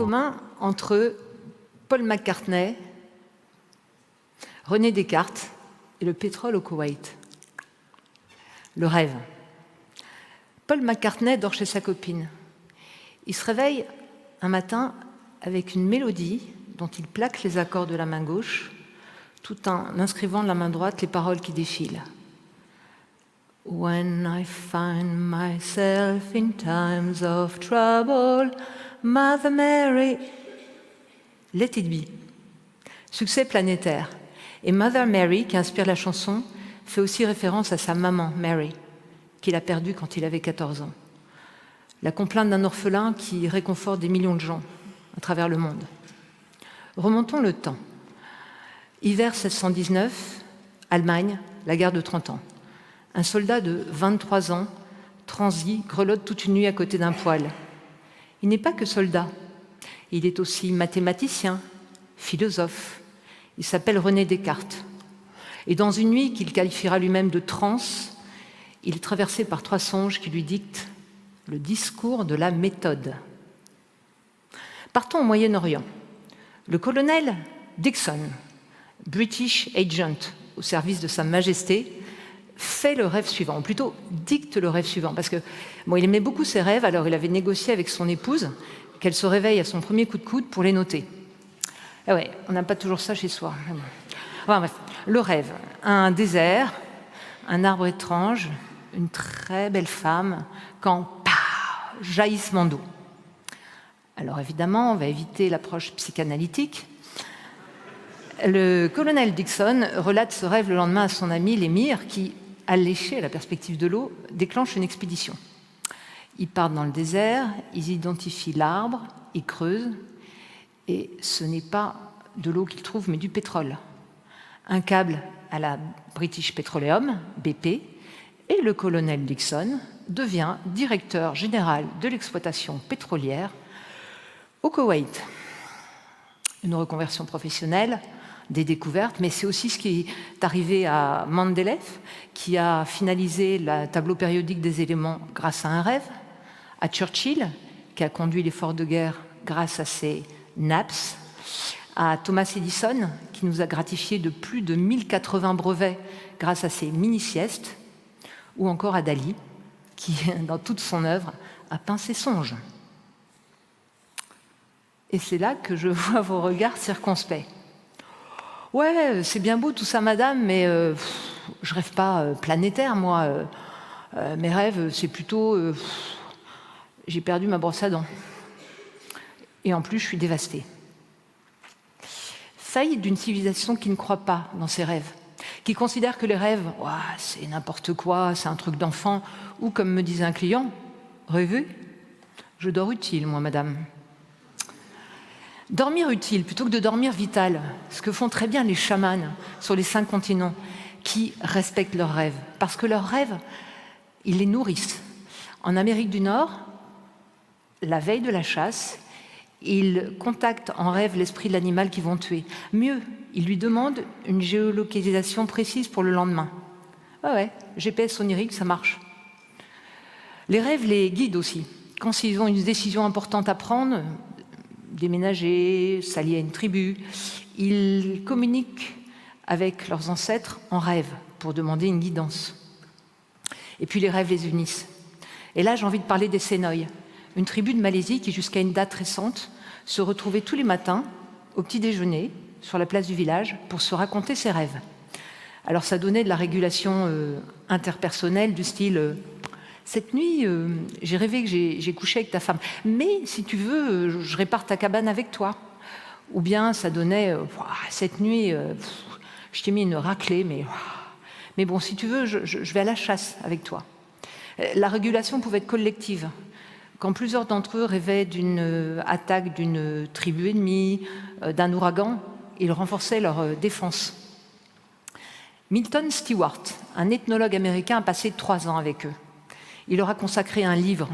commun entre Paul McCartney, René Descartes et le pétrole au Koweït? Le rêve. Paul McCartney dort chez sa copine. Il se réveille un matin avec une mélodie dont il plaque les accords de la main gauche, tout en inscrivant de la main droite les paroles qui défilent. When I find myself in times of trouble, Mother Mary, let it be. Succès planétaire. Et Mother Mary, qui inspire la chanson, fait aussi référence à sa maman, Mary, qu'il a perdue quand il avait 14 ans. La complainte d'un orphelin qui réconforte des millions de gens à travers le monde. Remontons le temps. Hiver 1619, Allemagne, la guerre de 30 ans. Un soldat de 23 ans, transi, grelotte toute une nuit à côté d'un poêle. Il n'est pas que soldat, il est aussi mathématicien, philosophe. Il s'appelle René Descartes. Et dans une nuit qu'il qualifiera lui-même de transe, il est traversé par 3 songes qui lui dictent le discours de la méthode. Partons au Moyen-Orient. Le colonel Dixon, British agent au service de Sa Majesté, fait le rêve suivant, ou plutôt dicte le rêve suivant, parce que il aimait beaucoup ses rêves, alors il avait négocié avec son épouse qu'elle se réveille à son premier coup de coude pour les noter. Et ouais, on n'a pas toujours ça chez soi. Enfin, bref, le rêve, un désert, un arbre étrange, une très belle femme, quand jaillissement d'eau. Alors évidemment, on va éviter l'approche psychanalytique. Le colonel Dixon relate ce rêve le lendemain à son ami l'émir qui, alléché à la perspective de l'eau, déclenche une expédition. Ils partent dans le désert, ils identifient l'arbre, ils creusent, et ce n'est pas de l'eau qu'ils trouvent, mais du pétrole. Un câble à la British Petroleum, BP, et le colonel Dixon devient directeur général de l'exploitation pétrolière au Koweït. Une reconversion professionnelle, des découvertes, mais c'est aussi ce qui est arrivé à Mendeleev, qui a finalisé le tableau périodique des éléments grâce à un rêve, à Churchill, qui a conduit l'effort de guerre grâce à ses naps, à Thomas Edison, qui nous a gratifié de plus de 1080 brevets grâce à ses mini-siestes, ou encore à Dali, qui, dans toute son œuvre, a peint ses songes. Et c'est là que je vois vos regards circonspects. Ouais, c'est bien beau tout ça, madame, mais je rêve pas planétaire, moi. Mes rêves, c'est plutôt... j'ai perdu ma brosse à dents. Et en plus, je suis dévastée. Faillite d'une civilisation qui ne croit pas dans ses rêves, qui considère que les rêves, c'est n'importe quoi, c'est un truc d'enfant, ou comme me disait un client, rêver, je dors utile, moi, madame. Dormir utile plutôt que de dormir vital, ce que font très bien les chamans sur les 5 continents, qui respectent leurs rêves, parce que leurs rêves, ils les nourrissent. En Amérique du Nord, la veille de la chasse, ils contactent en rêve l'esprit de l'animal qu'ils vont tuer. Mieux, ils lui demandent une géolocalisation précise pour le lendemain. GPS onirique, ça marche. Les rêves les guident aussi. Quand ils ont une décision importante à prendre, déménager, s'allier à une tribu, ils communiquent avec leurs ancêtres en rêve pour demander une guidance. Et puis les rêves les unissent. Et là, j'ai envie de parler des Sénoï, une tribu de Malaisie qui, jusqu'à une date récente, se retrouvait tous les matins au petit déjeuner sur la place du village pour se raconter ses rêves. Alors ça donnait de la régulation interpersonnelle du style cette nuit, j'ai rêvé que j'ai couché avec ta femme. Mais si tu veux, je répare ta cabane avec toi. Ou bien ça donnait cette nuit, je t'ai mis une raclée, mais bon, si tu veux, je vais à la chasse avec toi. La régulation pouvait être collective. Quand plusieurs d'entre eux rêvaient d'une attaque d'une tribu ennemie, d'un ouragan, ils renforçaient leur défense. Milton Stewart, un ethnologue américain, a passé 3 ans avec eux. Il leur a consacré un livre,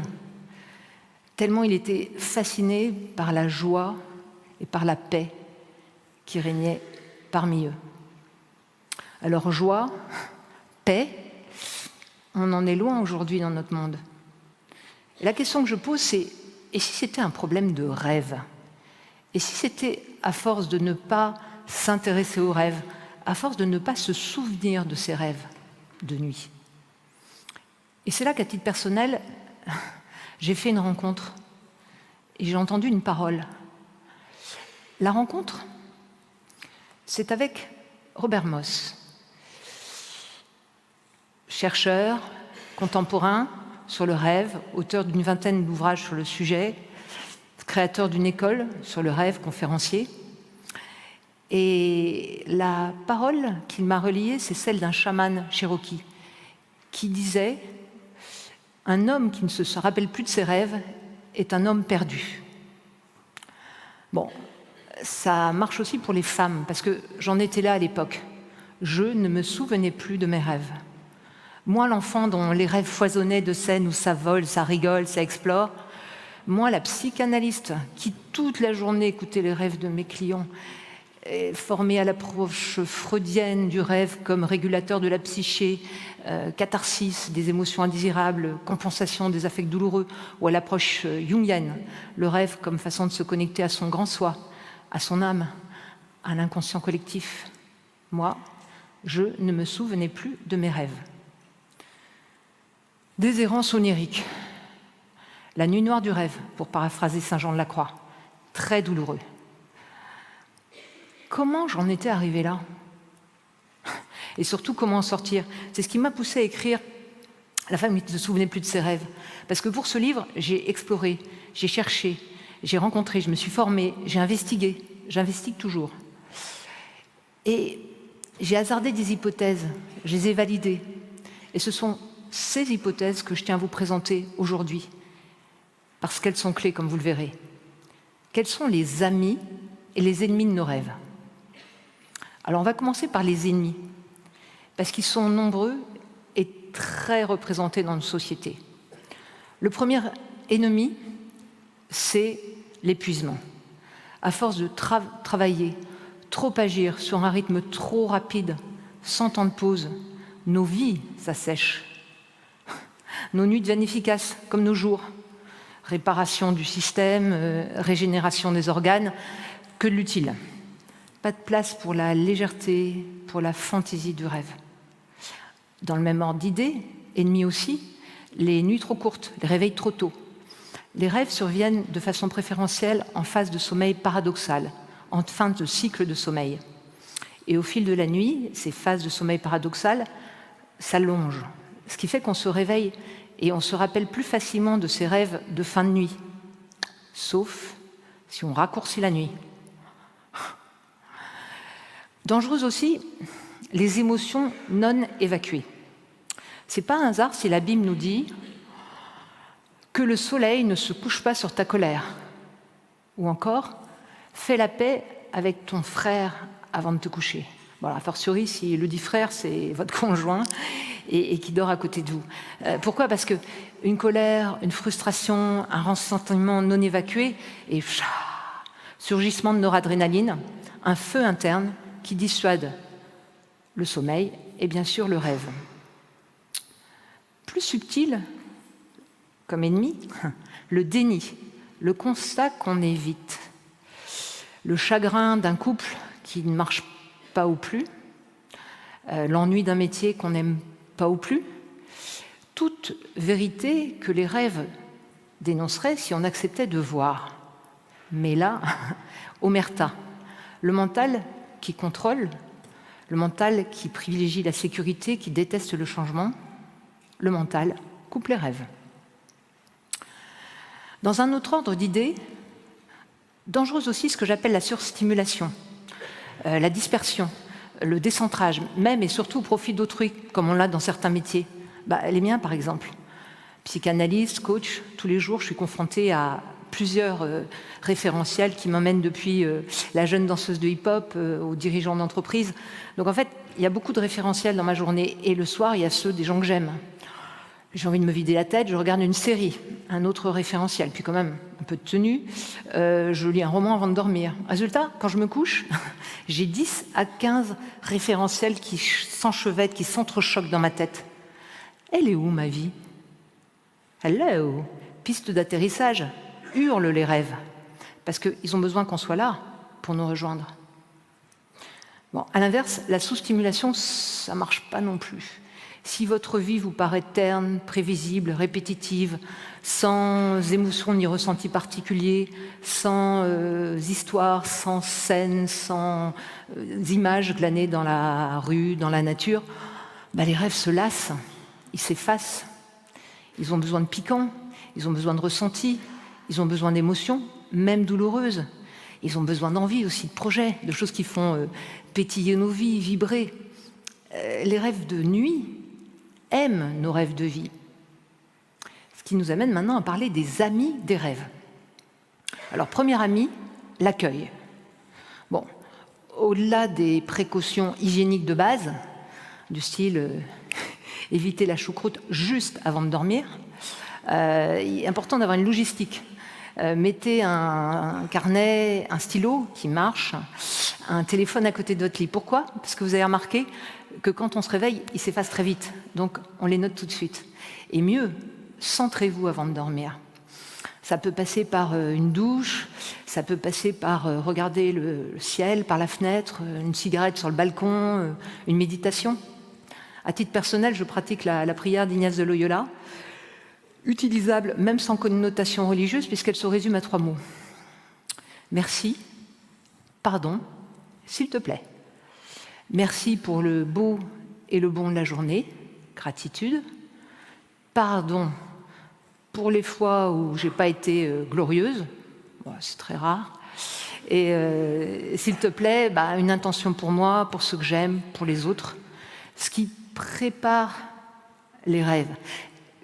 tellement il était fasciné par la joie et par la paix qui régnait parmi eux. Alors joie, paix, on en est loin aujourd'hui dans notre monde. Et la question que je pose, c'est et si c'était un problème de rêve? Et si c'était à force de ne pas s'intéresser aux rêves, à force de ne pas se souvenir de ses rêves de nuit? Et c'est là qu'à titre personnel, j'ai fait une rencontre et j'ai entendu une parole. La rencontre, c'est avec Robert Moss, chercheur contemporain sur le rêve, auteur d'une vingtaine d'ouvrages sur le sujet, créateur d'une école sur le rêve, conférencier. Et la parole qu'il m'a reliée, c'est celle d'un chaman cherokee qui disait « Un homme qui ne se rappelle plus de ses rêves est un homme perdu ». Bon, ça marche aussi pour les femmes, parce que j'en étais là à l'époque. Je ne me souvenais plus de mes rêves. Moi, l'enfant dont les rêves foisonnaient de scènes où ça vole, ça rigole, ça explore. Moi, la psychanalyste qui toute la journée écoutait les rêves de mes clients, formée à l'approche freudienne du rêve comme régulateur de la psyché, catharsis des émotions indésirables, compensation des affects douloureux, ou à l'approche jungienne, le rêve comme façon de se connecter à son grand soi, à son âme, à l'inconscient collectif. Moi, je ne me souvenais plus de mes rêves. Des errances oniriques. La nuit noire du rêve, pour paraphraser Saint Jean de la Croix. Très douloureux. Comment j'en étais arrivée là? Et surtout, comment en sortir? C'est ce qui m'a poussée à écrire La femme qui ne se souvenait plus de ses rêves. Parce que pour ce livre, j'ai exploré, j'ai cherché, j'ai rencontré, je me suis formée, j'ai investigué, j'investigue toujours. Et j'ai hasardé des hypothèses, je les ai validées. Et ce sont ces hypothèses que je tiens à vous présenter aujourd'hui, parce qu'elles sont clés, comme vous le verrez. Quels sont les amis et les ennemis de nos rêves? Alors on va commencer par les ennemis, parce qu'ils sont nombreux et très représentés dans nos sociétés. Le premier ennemi, c'est l'épuisement. À force de travailler, trop agir sur un rythme trop rapide, sans temps de pause, nos vies s'assèchent. Nos nuits deviennent efficaces, comme nos jours. Réparation du système, régénération des organes, que de l'utile. Pas de place pour la légèreté, pour la fantaisie du rêve. Dans le même ordre d'idées, ennemi aussi, les nuits trop courtes, les réveils trop tôt. Les rêves surviennent de façon préférentielle en phase de sommeil paradoxal, en fin de cycle de sommeil. Et au fil de la nuit, ces phases de sommeil paradoxal s'allongent, ce qui fait qu'on se réveille et on se rappelle plus facilement de ces rêves de fin de nuit, sauf si on raccourcit la nuit. Dangereuses aussi, les émotions non évacuées. C'est pas un hasard si la Bible nous dit que le soleil ne se couche pas sur ta colère, ou encore fais la paix avec ton frère avant de te coucher. Bon, a fortiori, si le dit frère, c'est votre conjoint et qui dort à côté de vous. Pourquoi? Parce qu'une colère, une frustration, un ressentiment non évacué et surgissement de noradrénaline, un feu interne qui dissuade le sommeil et bien sûr le rêve. Plus subtil, comme ennemi, le déni, le constat qu'on évite, le chagrin d'un couple qui ne marche pas ou plus, l'ennui d'un métier qu'on n'aime pas ou plus, toute vérité que les rêves dénonceraient si on acceptait de voir. Mais là, omerta, le mental qui contrôle, le mental qui privilégie la sécurité, qui déteste le changement, le mental coupe les rêves. Dans un autre ordre d'idées, dangereuse aussi ce que j'appelle la surstimulation, la dispersion, le décentrage, même et surtout au profit d'autrui, comme on l'a dans certains métiers. Les miens, par exemple. Psychanalyste, coach, tous les jours, je suis confrontée à plusieurs référentiels qui m'emmènent depuis la jeune danseuse de hip-hop aux dirigeants d'entreprise. Donc en fait, il y a beaucoup de référentiels dans ma journée. Et le soir, il y a ceux des gens que j'aime. J'ai envie de me vider la tête, je regarde une série, un autre référentiel, puis quand même un peu de tenue, je lis un roman avant de dormir. Résultat, quand je me couche, j'ai 10 à 15 référentiels qui s'enchevêtrent, qui s'entrechoquent dans ma tête. Elle est où, ma vie? Hello! Piste d'atterrissage, hurlent les rêves. parce qu'ils ont besoin qu'on soit là pour nous rejoindre. Bon, à l'inverse, la sous-stimulation, ça ne marche pas non plus. Si votre vie vous paraît terne, prévisible, répétitive, sans émotion ni ressenti particulier, sans histoire, sans scène, sans images glanées dans la rue, dans la nature, les rêves se lassent, ils s'effacent. Ils ont besoin de piquant, ils ont besoin de ressenti, ils ont besoin d'émotions, même douloureuses. Ils ont besoin d'envie aussi, de projets, de choses qui font pétiller nos vies, vibrer. Les rêves de nuit aiment nos rêves de vie. Ce qui nous amène maintenant à parler des amis des rêves. Alors, premier ami, l'accueil. Bon, au-delà des précautions hygiéniques de base, du style éviter la choucroute juste avant de dormir, il est important d'avoir une logistique. Mettez un carnet, un stylo qui marche, un téléphone à côté de votre lit. Pourquoi? Parce que vous avez remarqué que quand on se réveille, il s'efface très vite. Donc, on les note tout de suite. Et mieux, centrez-vous avant de dormir. Ça peut passer par une douche, ça peut passer par regarder le ciel par la fenêtre, une cigarette sur le balcon, une méditation. À titre personnel, je pratique la prière d'Ignace de Loyola, utilisable même sans connotation religieuse, puisqu'elle se résume à 3 mots. Merci, pardon, s'il te plaît. Merci pour le beau et le bon de la journée, gratitude. Pardon pour les fois où j'ai pas été glorieuse, c'est très rare. Et s'il te plaît, une intention pour moi, pour ceux que j'aime, pour les autres, ce qui prépare les rêves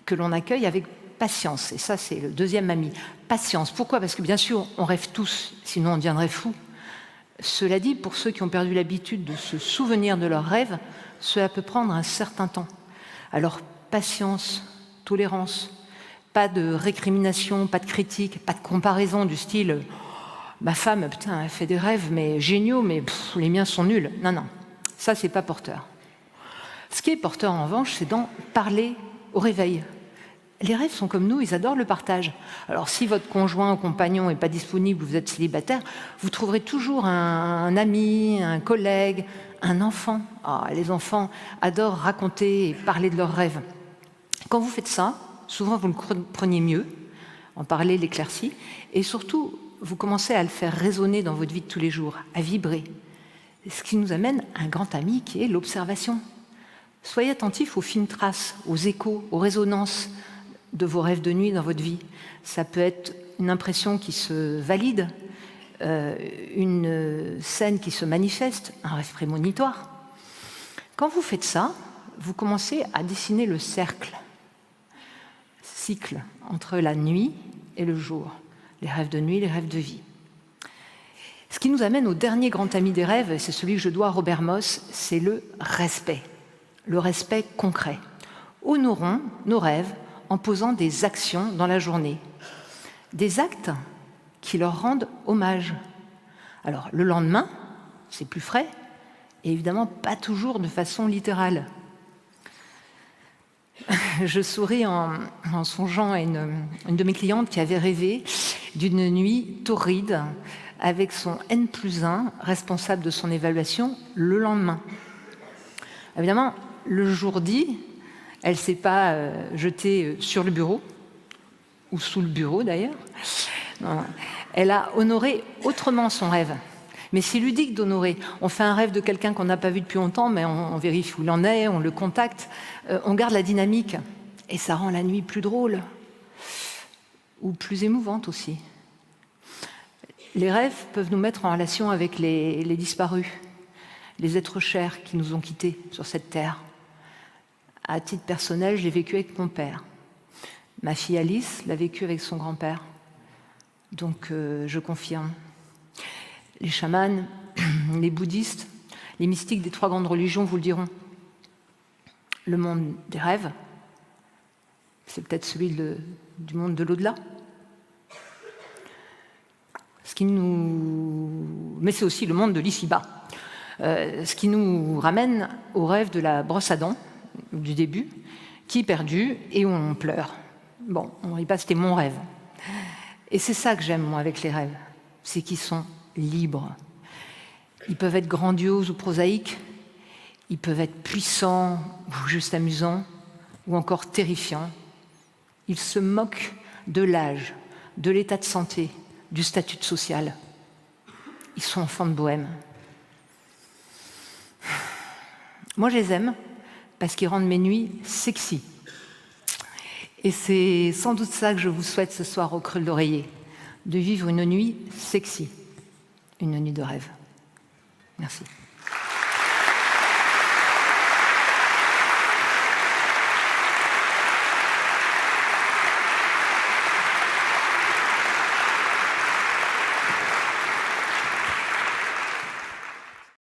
que l'on accueille avec patience. Et ça, c'est le deuxième ami. Patience. Pourquoi? Parce que bien sûr, on rêve tous, sinon on deviendrait fou. Cela dit, pour ceux qui ont perdu l'habitude de se souvenir de leurs rêves, cela peut prendre un certain temps. Alors, patience, tolérance, pas de récrimination, pas de critique, pas de comparaison du style « ma femme, putain, elle fait des rêves mais géniaux, mais les miens sont nuls ». Non, non, ça, c'est pas porteur. Ce qui est porteur, en revanche, c'est d'en parler au réveil. Les rêves sont comme nous, ils adorent le partage. Alors si votre conjoint ou compagnon n'est pas disponible, vous êtes célibataire, vous trouverez toujours un ami, un collègue, un enfant. Les enfants adorent raconter et parler de leurs rêves. Quand vous faites ça, souvent vous le comprenez mieux, en parler l'éclaircit, et surtout, vous commencez à le faire résonner dans votre vie de tous les jours, à vibrer. Ce qui nous amène à un grand ami qui est l'observation. Soyez attentifs aux fines traces, aux échos, aux résonances de vos rêves de nuit dans votre vie. Ça peut être une impression qui se valide, une scène qui se manifeste, un rêve prémonitoire. Quand vous faites ça, vous commencez à dessiner le cycle entre la nuit et le jour. Les rêves de nuit, les rêves de vie. Ce qui nous amène au dernier grand ami des rêves, et c'est celui que je dois à Robert Moss, c'est le respect. Le respect concret. Honorons nos rêves en posant des actions dans la journée. Des actes qui leur rendent hommage. Alors, le lendemain, c'est plus frais, et évidemment pas toujours de façon littérale. Je souris en songeant à une de mes clientes qui avait rêvé d'une nuit torride avec son N+1 responsable de son évaluation le lendemain. Évidemment, le jour dit, elle ne s'est pas jetée sur le bureau, ou sous le bureau d'ailleurs. Non, elle a honoré autrement son rêve. Mais c'est ludique d'honorer. On fait un rêve de quelqu'un qu'on n'a pas vu depuis longtemps, mais on vérifie où il en est, on le contacte, on garde la dynamique. Et ça rend la nuit plus drôle, ou plus émouvante aussi. Les rêves peuvent nous mettre en relation avec les disparus, les êtres chers qui nous ont quittés sur cette terre. À titre personnel, je l'ai vécu avec mon père. Ma fille Alice l'a vécu avec son grand-père. Donc je confirme. Les chamans, les bouddhistes, les mystiques des 3 grandes religions vous le diront. Le monde des rêves, c'est peut-être celui du monde de l'au-delà. Mais c'est aussi le monde de l'ici-bas. Ce qui nous ramène au rêve de la brosse à dents, du début, qui est perdu et où on pleure. Bon, on ne rit pas, c'était mon rêve. Et c'est ça que j'aime, moi, avec les rêves. c'est qu'ils sont libres. Ils peuvent être grandioses ou prosaïques, ils peuvent être puissants ou juste amusants, ou encore terrifiants. Ils se moquent de l'âge, de l'état de santé, du statut social. Ils sont enfants de bohème. Moi, je les aime parce qu'ils rendent mes nuits sexy. Et c'est sans doute ça que je vous souhaite ce soir au creux de l'oreiller, de vivre une nuit sexy, une nuit de rêve. Merci.